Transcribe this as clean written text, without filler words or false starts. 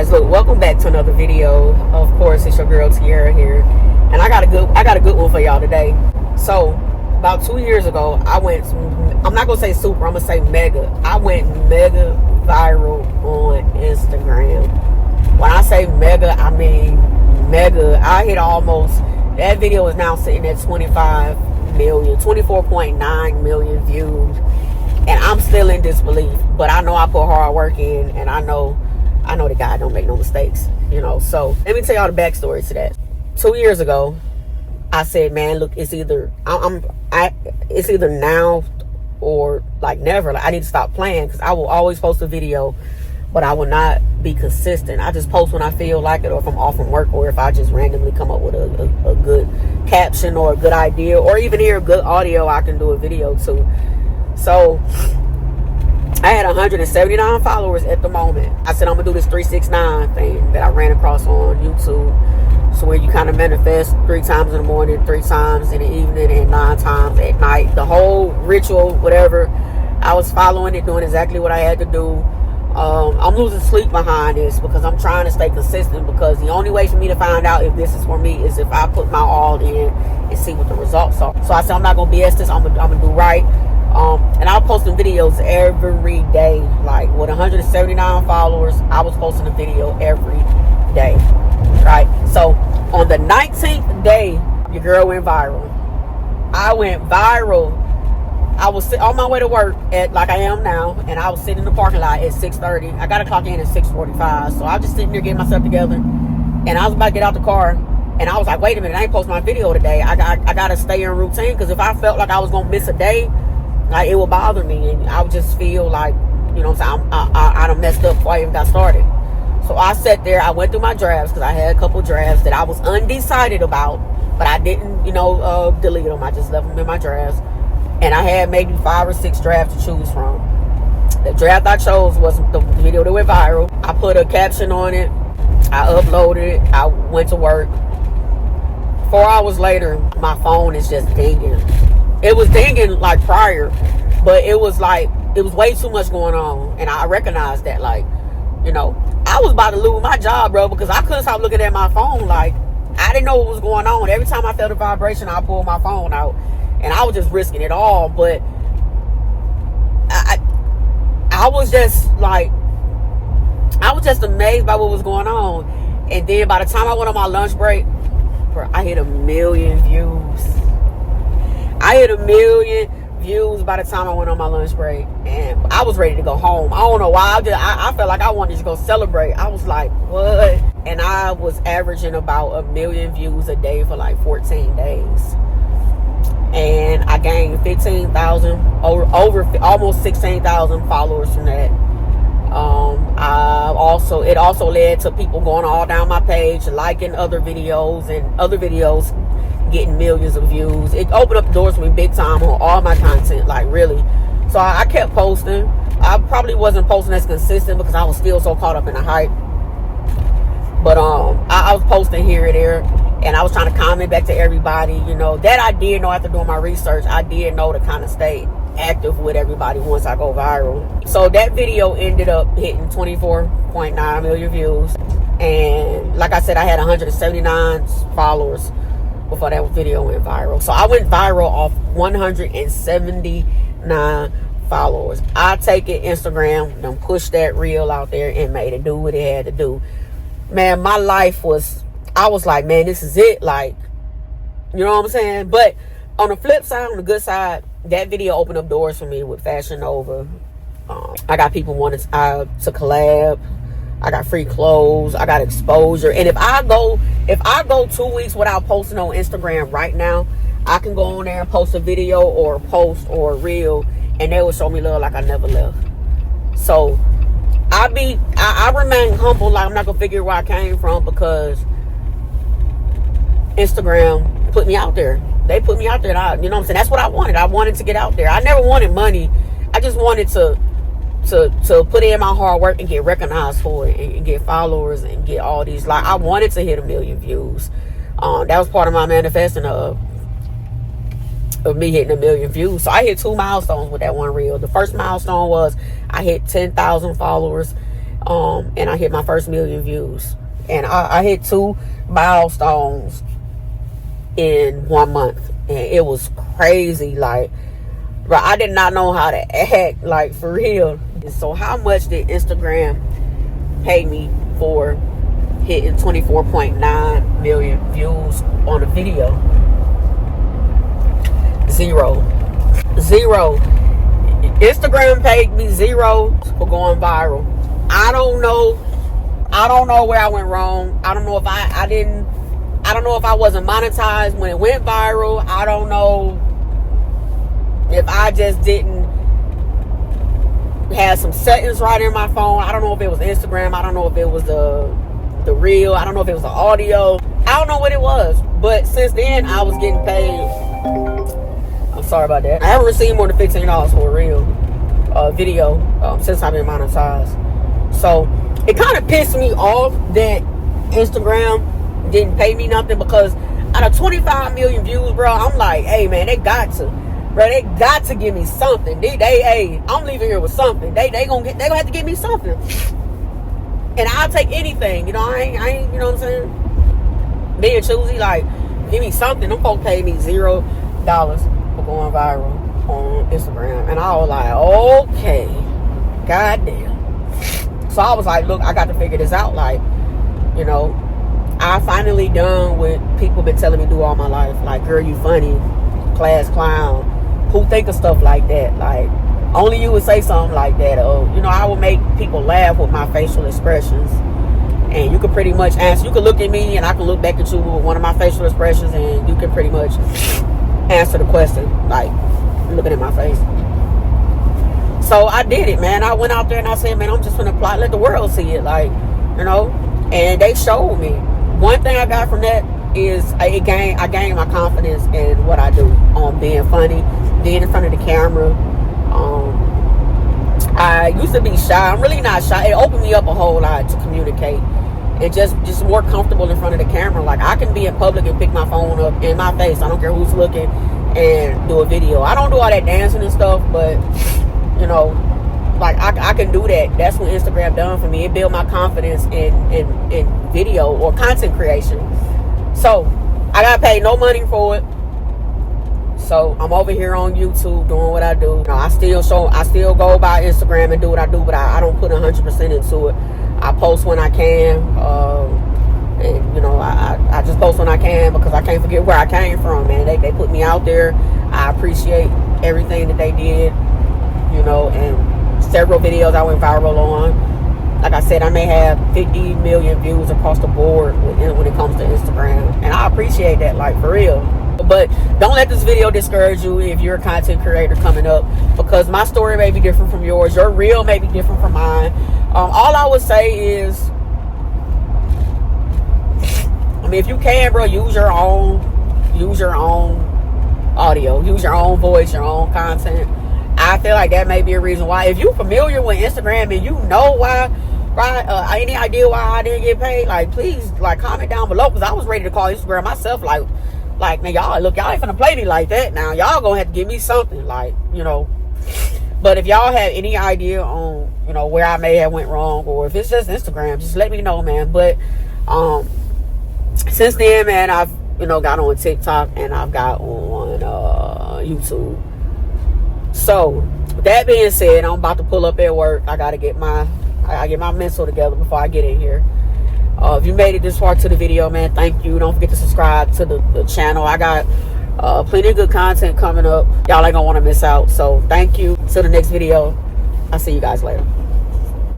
guys, look, welcome back to another video. Of course, it's your girl Tiara here, and I got a good one for y'all today. So about 2 years ago, I went, I'm not gonna say super, I'm gonna say mega. I went mega viral on Instagram. When I say mega, I mean mega. I hit almost, that video is now sitting at 24.9 million views, and I'm still in disbelief. But I know I put hard work in, and I know the guy don't make no mistakes, you know. So let me tell y'all the backstory to that. 2 years ago, I said, man, look, it's either it's either now or like never. Like, I need to stop playing, because I will always post a video, but I will not be consistent. I just post when I feel like it, or if I'm off from work, or if I just randomly come up with a good caption or a good idea, or even hear good audio I can do a video to. So I had 179 followers at the moment. I said, I'm gonna do this 369 thing that I ran across on YouTube. So where you kind of manifest 3 times in the morning, 3 times in the evening, and 9 times at night. The whole ritual, whatever. I was following it, doing exactly what I had to do. I'm losing sleep behind this, because I'm trying to stay consistent, because the only way for me to find out if this is for me is if I put my all in and see what the results are. So I said, I'm not gonna BS this. I'm gonna do right. And I was posting videos every day. Like, with 179 followers, I was posting a video every day, right? So on the 19th day, your girl went viral. I went viral. I was on my way to work at, like I am now, and I was sitting in the parking lot at 6:30. I got to clock in at 6:45. So I was just sitting there getting myself together, and I was about to get out the car, and I was like, wait a minute, I ain't post my video today. I got to stay in routine, because if I felt like I was going to miss a day, like, it would bother me, and I would just feel like, you know what I'm saying, I done messed up before I even got started. So I sat there, I went through my drafts, because I had a couple drafts that I was undecided about, but I didn't, delete them. I just left them in my drafts. And I had maybe 5 or 6 drafts to choose from. The draft I chose was the video that went viral. I put a caption on it. I uploaded it. I went to work. 4 hours later, my phone is just dinging. It was dinging like prior, but it was like, it was way too much going on. And I recognized that, like, I was about to lose my job, bro, because I couldn't stop looking at my phone. Like, I didn't know what was going on. Every time I felt a vibration, I pulled my phone out. And I was just risking it all. But I was just like, I was just amazed by what was going on. And then by the time I went on my lunch break, bro, I hit 1 million views. I hit 1 million views by the time I went on my lunch break. And I was ready to go home. I don't know why. I felt like I wanted to go celebrate. I was like, what? And I was averaging about 1 million views a day for like 14 days. And I gained 15,000, over almost 16,000 followers from that. It also led to people going all down my page, liking other videos, and other videos getting millions of views. It opened up doors for me big time on all my content, like, really. So I kept posting. I probably wasn't posting as consistent, because I was still so caught up in the hype. But I was posting here and there, and I was trying to comment back to everybody. That I did know after doing my research. I did know to kind of stay active with everybody once I go viral. So that video ended up hitting 24.9 million views. And like I said, I had 179 followers before that video went viral. So I went viral off 179 followers. I take it, Instagram, and push that reel out there and made it do what it had to do. Man, my life was, I was like, man, this is it. Like, you know what I'm saying? But on the flip side, on the good side, that video opened up doors for me with Fashion Nova. I got people wanting to collab. I got free clothes. I got exposure. And if I go 2 weeks without posting on Instagram right now, I can go on there and post a video or a post or a reel, and they will show me love like I never left. So I remain humble. Like, I'm not gonna figure where I came from, because Instagram put me out there. They put me out there. And you know what I'm saying? That's what I wanted. I wanted to get out there. I never wanted money. I just wanted to put in my hard work and get recognized for it, and get followers, and get all these. Like, I wanted to hit 1 million views. That was part of my manifesting of me hitting 1 million views. So I hit 2 milestones with that one reel. The first milestone was I hit 10,000 followers. And I hit my first 1,000,000 views. And I hit 2 milestones in 1 month. And it was crazy. Like, bro, I did not know how to act, like, for real. So how much did Instagram pay me for hitting 24.9 million views on a video? Zero. Instagram paid me 0 for going viral. I don't know where I went wrong. I don't know if I don't know if I wasn't monetized when it went viral. I don't know if I just didn't have some settings right in my phone. I don't know if it was Instagram. I don't know if it was the reel. I don't know if it was the audio. I don't know what it was. But since then, I was getting paid. I'm sorry about that. I haven't received more than $15 for a reel video since I've been monetized. So it kind of pissed me off that Instagram didn't pay me nothing, because out of 25 million views, bro, I'm like, hey man, they got to give me something. Hey, I'm leaving here with something. They gonna have to give me something. And I'll take anything, you know. I ain't, you know what I'm saying? Being choosy, like, give me something. Them folks paid me $0 for going viral on Instagram, and I was like, okay, goddamn. So I was like, look, I got to figure this out. Like, you know, I finally done what people been telling me to do all my life. Like, girl, you funny, class clown. Who think of stuff like that? Like, only you would say something like that. You know, I would make people laugh with my facial expressions. And you could pretty much answer. You could look at me and I could look back at you with one of my facial expressions, and you can pretty much answer the question, like, looking at my face. So I did it, man. I went out there and I said, man, I'm just gonna apply, let the world see it, like, you know. And they showed me. One thing I got from that is I gained my confidence in what I do, on being funny, being in front of the camera. I used to be shy. I'm really not shy. It opened me up a whole lot to communicate, and just more comfortable in front of the camera. Like, I can be in public and pick my phone up in my face, I don't care who's looking, and do a video. I don't do all that dancing and stuff, but you know, like, I can do that. That's what Instagram done for me. It built my confidence in video or content creation. So I got paid no money for it. So I'm over here on YouTube doing what I do. You know, I still go by Instagram and do what I do, but I don't put 100% into it. I post when I can, and you know, I just post when I can, because I can't forget where I came from, man. They put me out there. I appreciate everything that they did, you know, and several videos I went viral on. Like I said, I may have 50 million views across the board when it comes to Instagram, and I appreciate that, like, for real. But don't let this video discourage you if you're a content creator coming up, because my story may be different from yours. Your reel may be different from mine. All I would say is, I mean, if you can, bro, use your own audio, use your own voice, your own content. I feel like that may be a reason why. If you're familiar with Instagram and you know why, any idea why I didn't get paid, like, please, like, comment down below, because I was ready to call Instagram myself, like, man, y'all ain't finna play me like that. Now y'all gonna have to give me something, like, you know. But if y'all have any idea on, you know, where I may have went wrong, or if it's just Instagram, just let me know, man. But since then, man, I've, you know, got on TikTok and I've got on YouTube. So with that being said, I'm about to pull up at work. I gotta get my mental together before I get in here. If you made it this far to the video, man, thank you. Don't forget to subscribe to the channel. I got plenty of good content coming up. Y'all ain't gonna want to miss out. So thank you. Till the next video. I'll see you guys later.